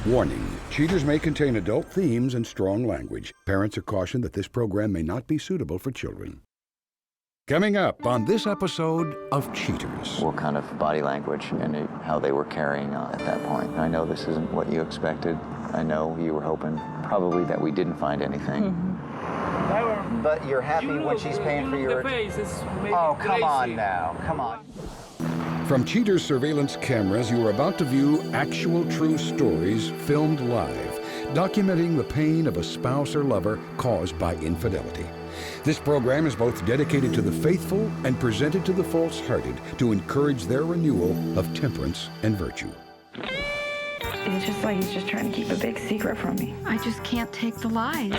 Warning, cheaters may contain adult themes and strong language. Parents are cautioned that this program may not be suitable for children. Coming up on this episode of Cheaters. What kind of body language and how they were carrying on at that point. I know this isn't what you expected. I know you were hoping probably that we didn't find anything. Mm-hmm. But you're happy when she's paying for your... Oh, come on now, come on. From Cheaters surveillance cameras, you are about to view actual true stories filmed live, documenting the pain of a spouse or lover caused by infidelity. This program is both dedicated to the faithful and presented to the false-hearted to encourage their renewal of temperance and virtue. It's just like he's just trying to keep a big secret from me. I just can't take the lies.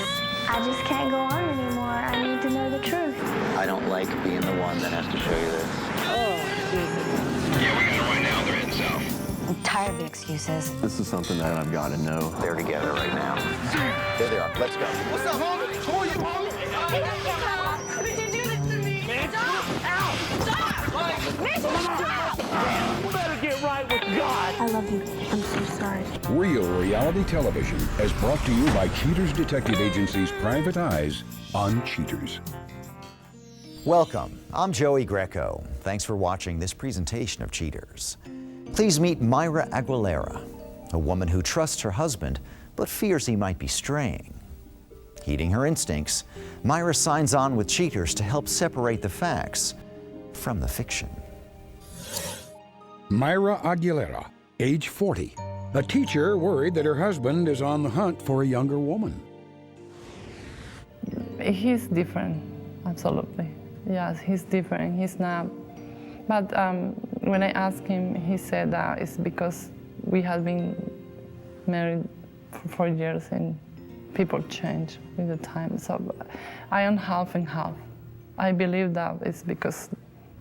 I just can't go on anymore. I need to know the truth. I don't like being the one that has to show you this. Oh, Jesus. Yeah, we got it right now. They're heading south. I'm tired of the excuses. This is something that I've got to know. They're together right now. There they are. Let's go. What's up, homie? Who are you, homie? How did you do this to me? Stop! Ow! Stop! Mitch, stop! You better get right with God. I love you. I'm so sorry. Real reality television is brought to you by Cheaters Detective Agency's Private Eyes on Cheaters. Welcome, I'm Joey Greco. Thanks for watching this presentation of Cheaters. Please meet Myra Aguilera, a woman who trusts her husband but fears he might be straying. Heeding her instincts, Myra signs on with Cheaters to help separate the facts from the fiction. Myra Aguilera, age 40, a teacher worried that her husband is on the hunt for a younger woman. He's different, absolutely. Yes, he's different, he's not. But when I asked him, he said that it's because we had been married for 4 years and people change with the time. So I am half and half. I believe that it's because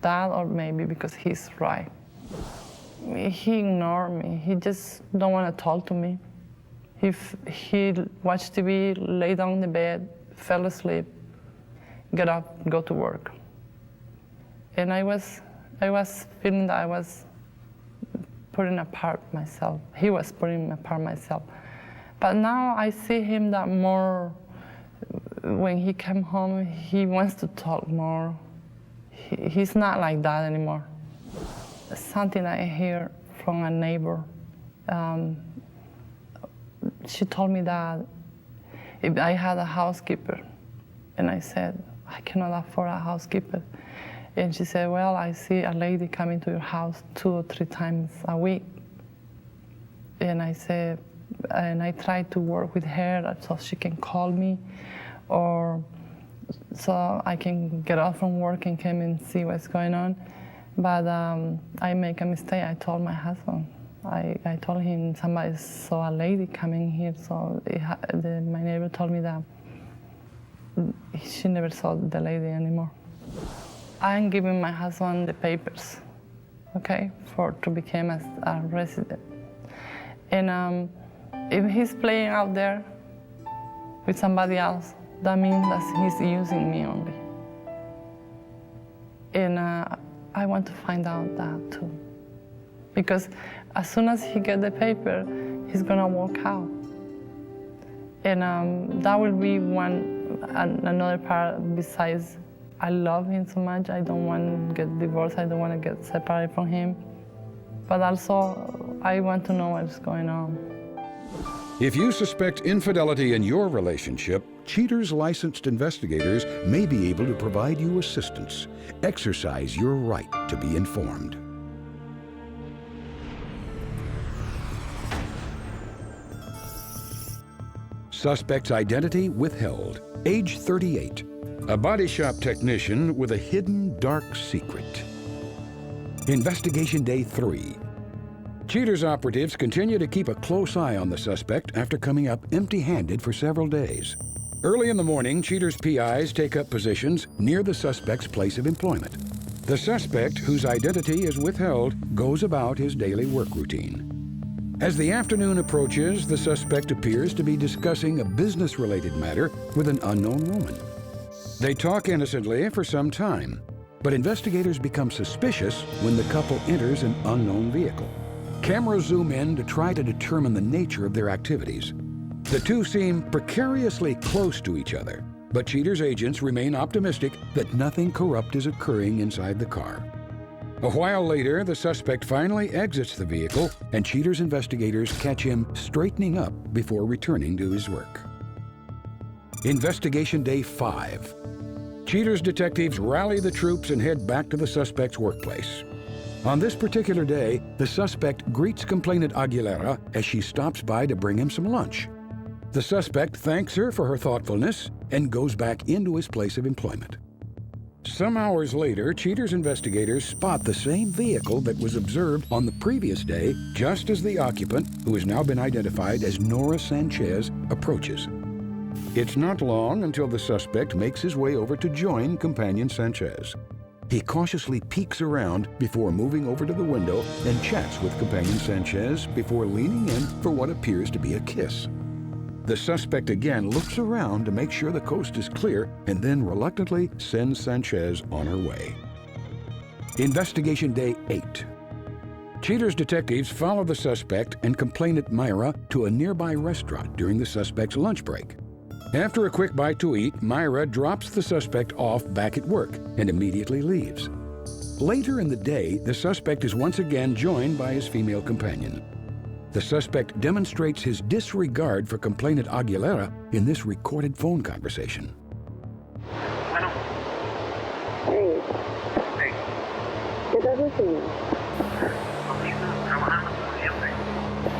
that or maybe because he's right. He ignored me. He just don't want to talk to me. He watched TV, lay down in the bed, fell asleep, get up, go to work. And I was feeling that I was putting apart myself. He was putting apart myself. But now I see him that more, when he came home, he wants to talk more. He's not like that anymore. Something I hear from a neighbor. She told me that if I had a housekeeper, and I said, I cannot afford a housekeeper. And she said, well, I see a lady coming to your house 2 or 3 times a week. And I said, and I tried to work with her so she can call me, or so I can get off from work and come and see what's going on. But I make a mistake. I told my husband. I told him somebody saw a lady coming here, so my neighbor told me that she never saw the lady anymore. I'm giving my husband the papers, okay, to become a resident. And if he's playing out there with somebody else, that means that he's using me only. And I want to find out that too. Because as soon as he gets the paper, he's gonna walk out. And that will be another part besides I love him so much, I don't want to get divorced, I don't want to get separated from him. But also, I want to know what's going on. If you suspect infidelity in your relationship, Cheaters licensed investigators may be able to provide you assistance. Exercise your right to be informed. Suspect's identity withheld, age 38. A body shop technician with a hidden dark secret. Investigation Day 3. Cheaters operatives continue to keep a close eye on the suspect after coming up empty-handed for several days. Early in the morning, Cheaters PIs take up positions near the suspect's place of employment. The suspect, whose identity is withheld, goes about his daily work routine. As the afternoon approaches, the suspect appears to be discussing a business-related matter with an unknown woman. They talk innocently for some time, but investigators become suspicious when the couple enters an unknown vehicle. Cameras zoom in to try to determine the nature of their activities. The two seem precariously close to each other, but Cheater's agents remain optimistic that nothing corrupt is occurring inside the car. A while later, the suspect finally exits the vehicle, and Cheater's investigators catch him straightening up before returning to his work. Investigation Day 5. Cheater's detectives rally the troops and head back to the suspect's workplace. On this particular day, the suspect greets complainant Aguilera as she stops by to bring him some lunch. The suspect thanks her for her thoughtfulness and goes back into his place of employment. Some hours later, Cheater's investigators spot the same vehicle that was observed on the previous day, just as the occupant, who has now been identified as Nora Sanchez, approaches. It's not long until the suspect makes his way over to join companion Sanchez. He cautiously peeks around before moving over to the window and chats with companion Sanchez before leaning in for what appears to be a kiss. The suspect again looks around to make sure the coast is clear and then reluctantly sends Sanchez on her way. Investigation Day 8. Cheater's detectives follow the suspect and complainant Myra to a nearby restaurant during the suspect's lunch break. After a quick bite to eat, Myra drops the suspect off back at work and immediately leaves. Later in the day, the suspect is once again joined by his female companion. The suspect demonstrates his disregard for complainant Aguilera in this recorded phone conversation. Hey. ¿Qué estás haciendo?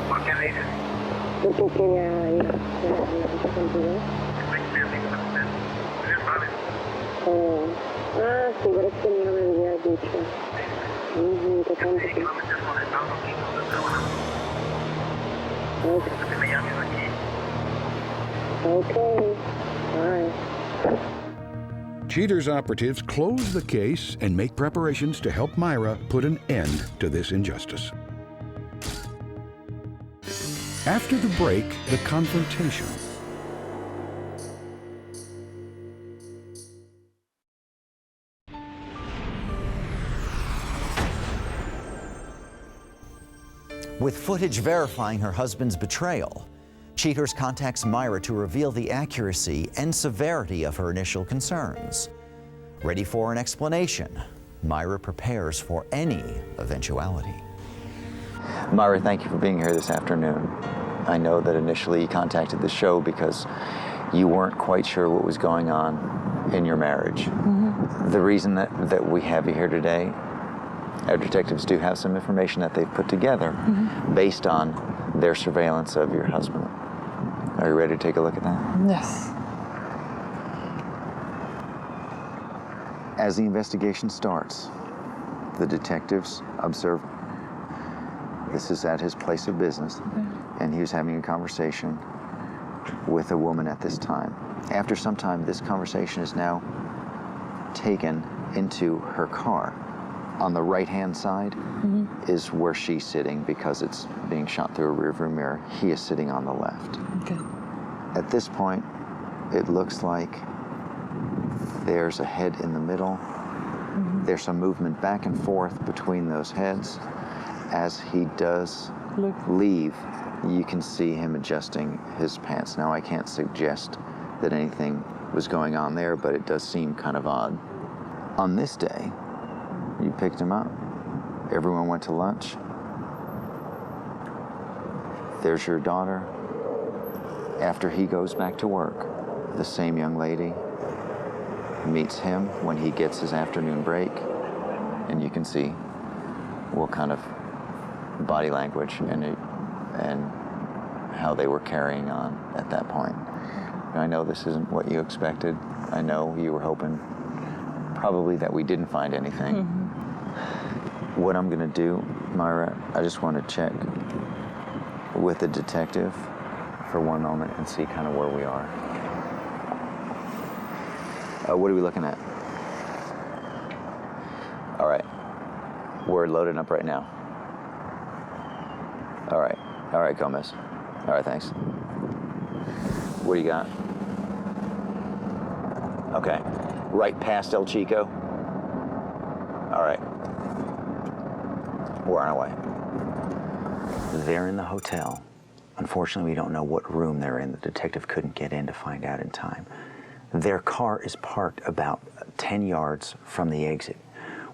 ¿Por qué me dices? Porque quería ir a hablar contigo. Sí, pero es que no me habías dicho. Te cuento que... Okay. Bye. Cheater's operatives close the case and make preparations to help Myra put an end to this injustice. After the break, the confrontation. With footage verifying her husband's betrayal, Cheaters contacts Myra to reveal the accuracy and severity of her initial concerns. Ready for an explanation, Myra prepares for any eventuality. Myra, thank you for being here this afternoon. I know that initially you contacted the show because you weren't quite sure what was going on in your marriage. The reason that we have you here today, our detectives do have some information that they've put together based on their surveillance of your husband. Are you ready to take a look at that? Yes. As the investigation starts, the detectives observe this is at his place of business, and he was having a conversation with a woman at this time. After some time, this conversation is now taken into her car. On the right-hand side is where she's sitting because it's being shot through a rearview mirror. He is sitting on the left. Okay. At this point, it looks like there's a head in the middle. There's some movement back and forth between those heads. As he does leave, you can see him adjusting his pants. Now, I can't suggest that anything was going on there, but it does seem kind of odd. On this day, you picked him up. Everyone went to lunch. There's your daughter. After he goes back to work, the same young lady meets him when he gets his afternoon break, and you can see what kind of body language and how they were carrying on at that point. And I know this isn't what you expected. I know you were hoping probably that we didn't find anything. What I'm gonna do, Myra, I just want to check with the detective for one moment and see kind of where we are. What are we looking at? All right, we're loading up right now. All right, Gomez. All right, thanks. What do you got? Okay, right past El Chico. All right, we're on our way. They're in the hotel. Unfortunately, we don't know what room they're in. The detective couldn't get in to find out in time. Their car is parked about 10 yards from the exit.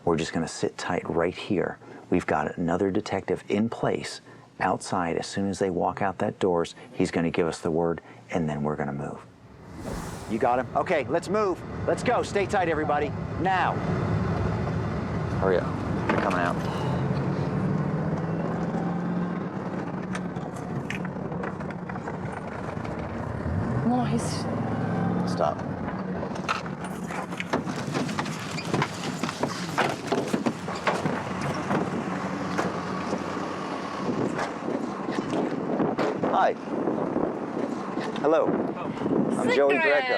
We're just going to sit tight right here. We've got another detective in place outside. As soon as they walk out that doors, he's going to give us the word, and then we're going to move. You got him? Okay, let's move. Let's go. Stay tight, everybody. Now. Hurry up. They're coming out. No, he's... Stop. Hi. Hello. I'm Joey Greco.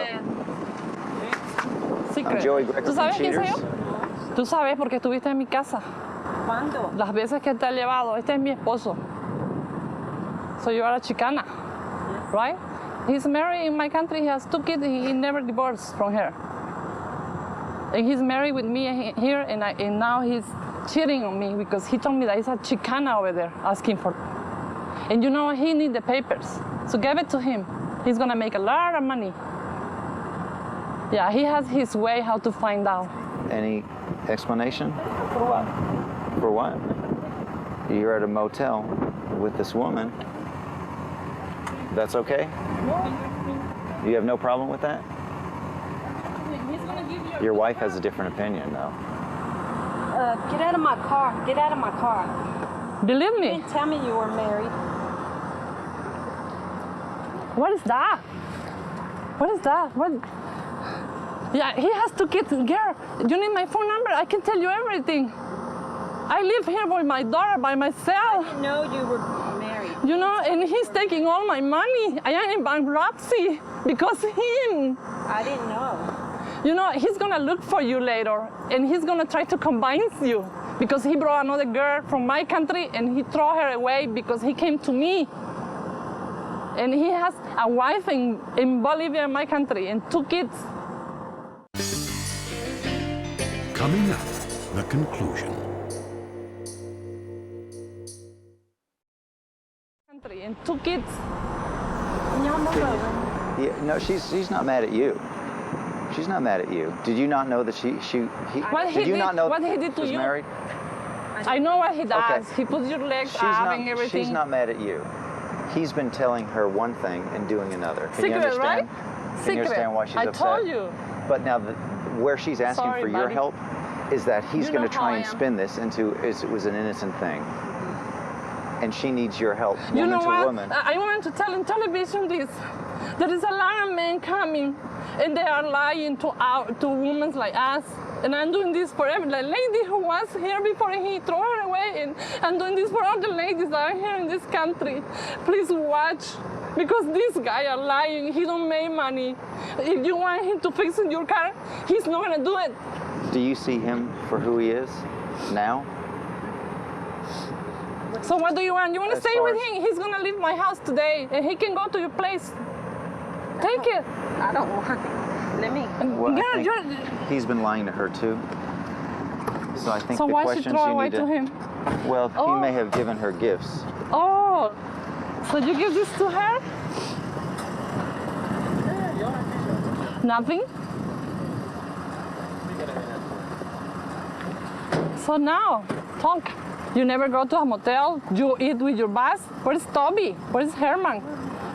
I'm Joey Greco ¿Tú from sabes quién soy Cheaters. yo? Tú sabes porque estuviste en mi casa. ¿Cuándo? Las veces que te ha llevado. Este es mi esposo. So you are a Chicana, right? He's married in my country. He has 2 kids. He never divorced from her. And he's married with me here, and now he's cheating on me because he told me that he's a Chicana over there asking for. And you know, he needs the papers. So give it to him. He's gonna make a lot of money. Yeah, he has his way how to find out. Any explanation? For what? For what? You're at a motel with this woman. That's okay? You have no problem with that? Your wife has a different opinion, though. Get out of my car. Get out of my car. Believe me. You didn't tell me you were married. What is that? What is that? What? Yeah, he has 2 kids. Girl, you need my phone number? I can tell you everything. I live here with my daughter by myself. I didn't know you were married. You know, and he's taking all my money. I am in bankruptcy because of him. I didn't know. You know, he's gonna look for you later, and he's gonna try to combine you because he brought another girl from my country and he threw her away because he came to me. And he has a wife in Bolivia, my country, and 2 kids. Coming up, the conclusion. And 2 kids. Yeah, no, she's not mad at you. She's not mad at you. Did you not know that he did you not know what he that did he to was you? married? I know what he does. Okay. He puts your legs up and everything. She's not mad at you. He's been telling her one thing and doing another. Can you Secret, understand? right? Can you understand why she's I upset? told you. But now, where she's asking Sorry, for your buddy. help is that he's You going know to try how I and am. spin this into it was an innocent thing. And she needs your help, You woman know to what? woman. I want to tell on television this. There is a lot of men coming, and they are lying to women like us. And I'm doing this for every lady who was here before he threw her away, and I'm doing this for all the ladies that are here in this country. Please watch, because this guy are lying. He don't make money. If you want him to fix your car, he's not gonna do it. Do you see him for who he is now? So what do you want? You want to As stay far with as- him? He's gonna leave my house today, and he can go to your place. Take it. I don't want it. Let me. Well, Girl, I think he's been lying to her too. So I think So the why she questions throw you away need to him? Well, he Oh. may have given her gifts. Oh, so you give this to her? Nothing? So now, talk. You never go to a motel, you eat with your boss. Where's Toby? Where's Herman?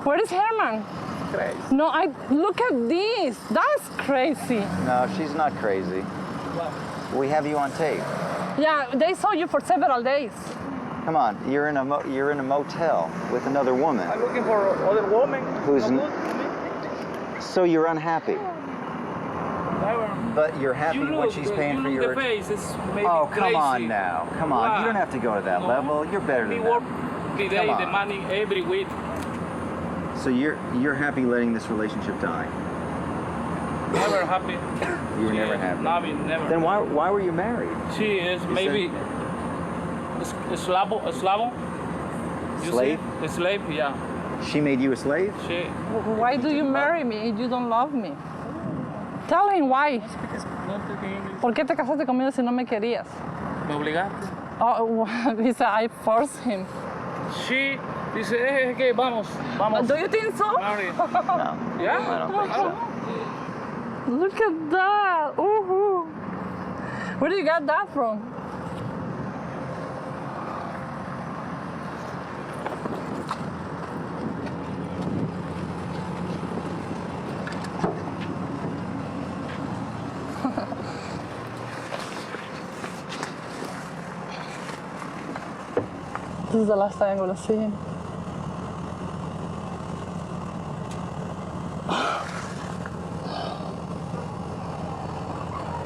Where is Herman? Crazy. No, look at this. That's crazy. No, she's not crazy. We have you on tape. Yeah, they saw you for several days. Come on, you're in a motel with another woman. I'm looking for other woman. Who's No n- good. So you're unhappy, but you're happy You when look, she's paying for you your. look the face is maybe Oh, come crazy. on now, come on. Why? You don't have to go to that No. level. You're better We than work that. the day, Come the on. money every week. So you're happy letting this relationship die. Never happy. You were never happy. Never. Then why were you married? She is maybe Slavo. You Slave? see? A slave, yeah. She made you a slave? She. Why do you marry me if you don't love me? Tell him why. ¿Por qué te casaste conmigo si no me querías? Me obligaste. Oh, he said I forced him. She dice, que vamos. Do you think so? Marry. No, Yeah? I don't think so. Look at that. Ooh. Where do you get that from? This is the last time I'm gonna see him.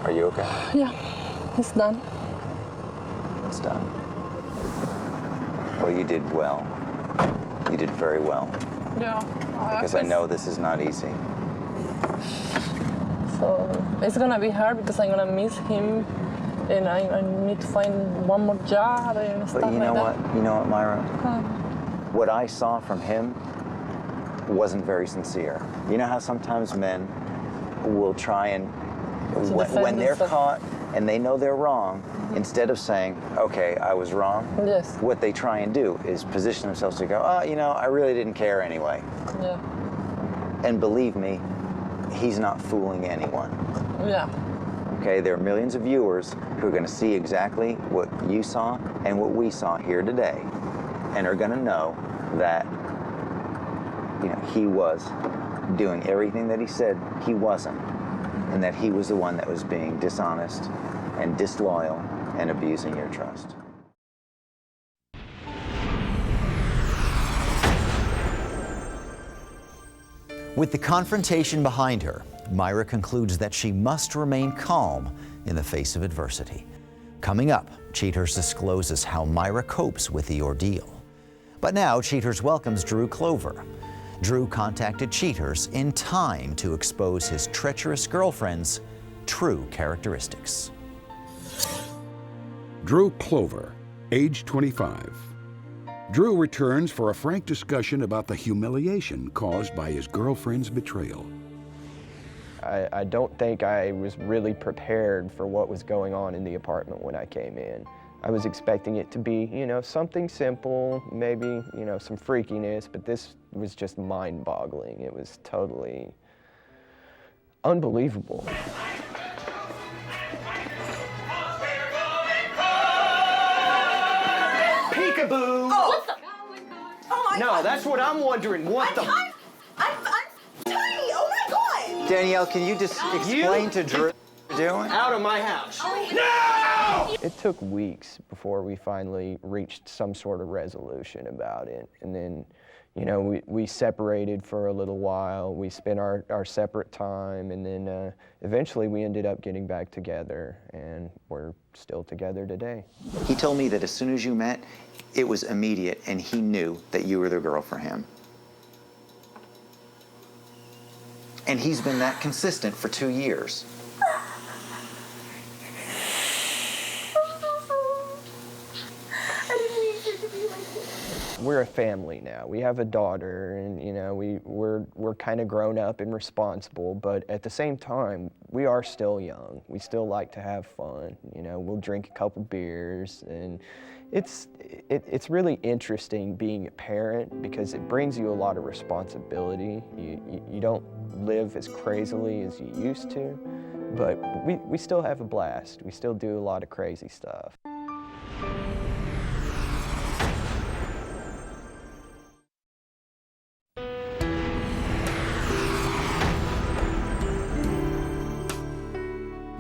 Are you okay? Yeah, it's done. It's done. Well, you did well. You did very well. Yeah. Because I know this is not easy. So it's gonna be hard because I'm gonna miss him, and I need to find one more job and stuff But you know like what? You know what, Myra? that. What I saw from him wasn't very sincere. You know how sometimes men will try and, when they're caught and they know they're wrong, instead of saying, okay, I was wrong, Yes. what they try and do is position themselves to go, oh, you know, I really didn't care anyway. Yeah. And believe me, he's not fooling anyone. Yeah. Okay, there are millions of viewers who are going to see exactly what you saw and what we saw here today, and are going to know that, you know, he was doing everything that he said he wasn't, and that he was the one that was being dishonest and disloyal and abusing your trust. With the confrontation behind her, Myra concludes that she must remain calm in the face of adversity. Coming up, Cheaters discloses how Myra copes with the ordeal. But now, Cheaters welcomes Drew Clover. Drew contacted Cheaters in time to expose his treacherous girlfriend's true characteristics. Drew Clover, age 25. Drew returns for a frank discussion about the humiliation caused by his girlfriend's betrayal. I don't think I was really prepared for what was going on in the apartment when I came in. I was expecting it to be, you know, something simple, maybe, you know, some freakiness, but this was just mind-boggling. It was totally unbelievable. Peekaboo! Oh, what the? Oh my God. No, that's what I'm wondering. What the? I'm tiny. Oh my God. Danielle, can you just explain to Drew what you're doing? Out of my house. No! It took weeks before we finally reached some sort of resolution about it. And then, you know, we separated for a little while. We spent our separate time, and then eventually we ended up getting back together, and we're still together today. He told me that as soon as you met, it was immediate, and he knew that you were the girl for him. And he's been that consistent for 2 years. We're a family now. We have a daughter, and you know, we're kind of grown up and responsible, but at the same time, we are still young. We still like to have fun. You know, we'll drink a couple beers, and it's really interesting being a parent because it brings you a lot of responsibility. You don't live as crazily as you used to, but we still have a blast. We still do a lot of crazy stuff.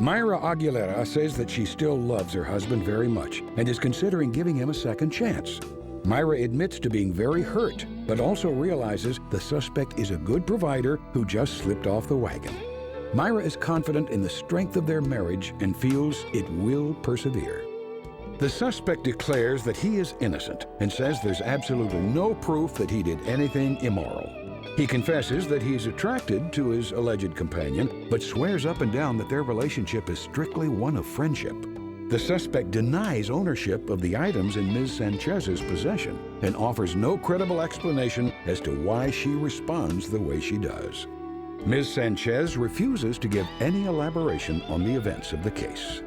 Myra Aguilera says that she still loves her husband very much and is considering giving him a second chance. Myra admits to being very hurt, but also realizes the suspect is a good provider who just slipped off the wagon. Myra is confident in the strength of their marriage and feels it will persevere. The suspect declares that he is innocent and says there's absolutely no proof that he did anything immoral. He confesses that he is attracted to his alleged companion, but swears up and down that their relationship is strictly one of friendship. The suspect denies ownership of the items in Ms. Sanchez's possession and offers no credible explanation as to why she responds the way she does. Ms. Sanchez refuses to give any elaboration on the events of the case.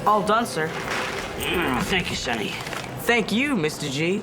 All done, sir. Thank you, Sonny. Thank you, Mr. G.